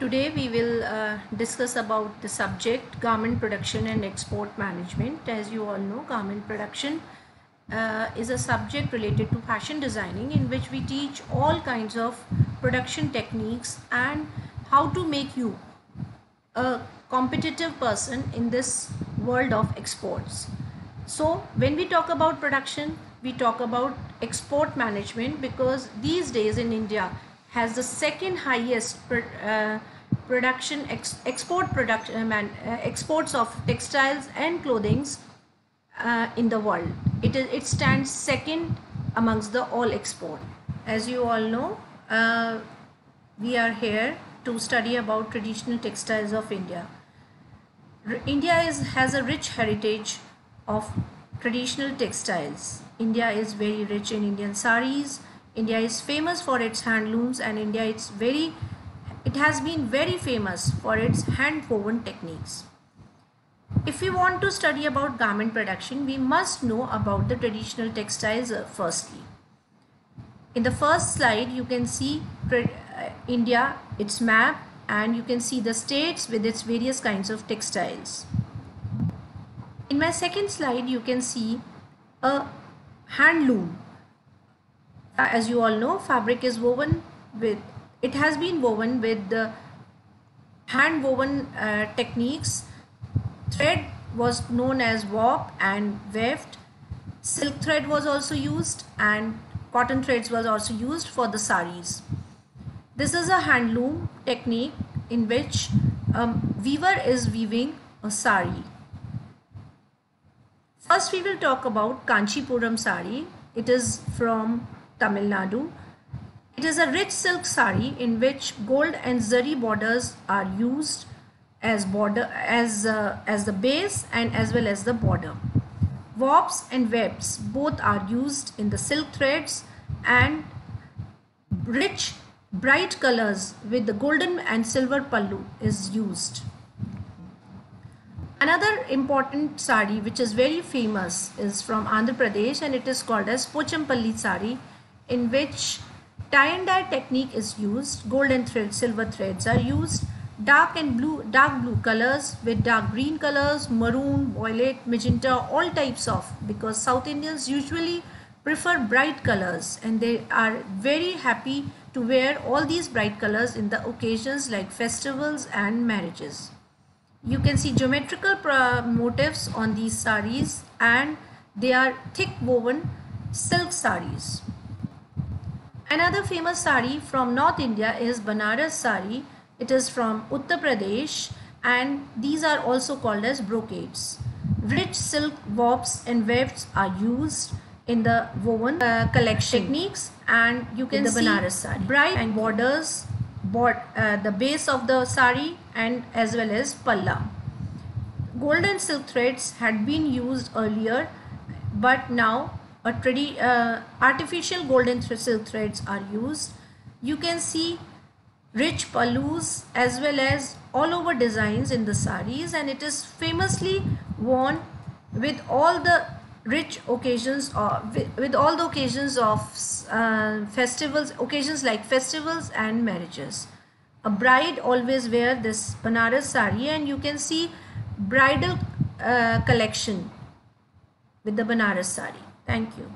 Today we will discuss about the subject garment production and export management. As you all know, garment production is a subject related to fashion designing, in which we teach all kinds of production techniques and how to make you a competitive person in this world of exports. So when we talk about production, we talk about export management, because these days in India has the second highest exports of textiles and clothings in the world. It stands second amongst the all export. As you all know, we are here to study about traditional textiles of India. India has a rich heritage of traditional textiles. India is very rich in Indian saris. India is famous for its handlooms, and it has been very famous for its hand woven techniques. If we want to study about garment production, we must know about the traditional textiles firstly. In the first slide, you can see India, its map, and you can see the states with its various kinds of textiles. In my second slide, you can see a handloom. As you all know, fabric is woven with, it has been woven with the hand woven techniques. Thread was known as warp and weft. Silk thread was also used, and cotton threads was also used for the saris. This is a handloom technique in which a weaver is weaving a sari. First we will talk about Kanchipuram sari. It is from Tamil Nadu. It is a rich silk sari in which gold and zari borders are used as the base and as well as the border. Warps and webs both are used in the silk threads, and rich bright colors with the golden and silver pallu is used. Another important sari which is very famous is from Andhra Pradesh, and it is called as Pochampalli sari, in which tie and dye technique is used. Gold and silver threads are used. Dark blue colors with dark green colors, maroon, violet, magenta, all types of, because South Indians usually prefer bright colors and they are very happy to wear all these bright colors in the occasions like festivals and marriages. You can see geometrical motifs on these saris, and they are thick woven silk saris. Another famous sari from North India is Banaras sari. It is from Uttar Pradesh, and these are also called as brocades. Rich silk warps and wefts are used in the woven collection techniques, and you can see Banaras sari bright and borders, the base of the sari, and as well as palla. Gold and silk threads had been used earlier, but now artificial gold and silk threads are used. You can see rich pallus as well as all over designs in the saris, and it is famously worn with all the rich occasions, or with all the occasions of occasions like festivals and marriages. A bride always wear this Banaras sari, and you can see bridal collection with the Banaras sari. Thank you.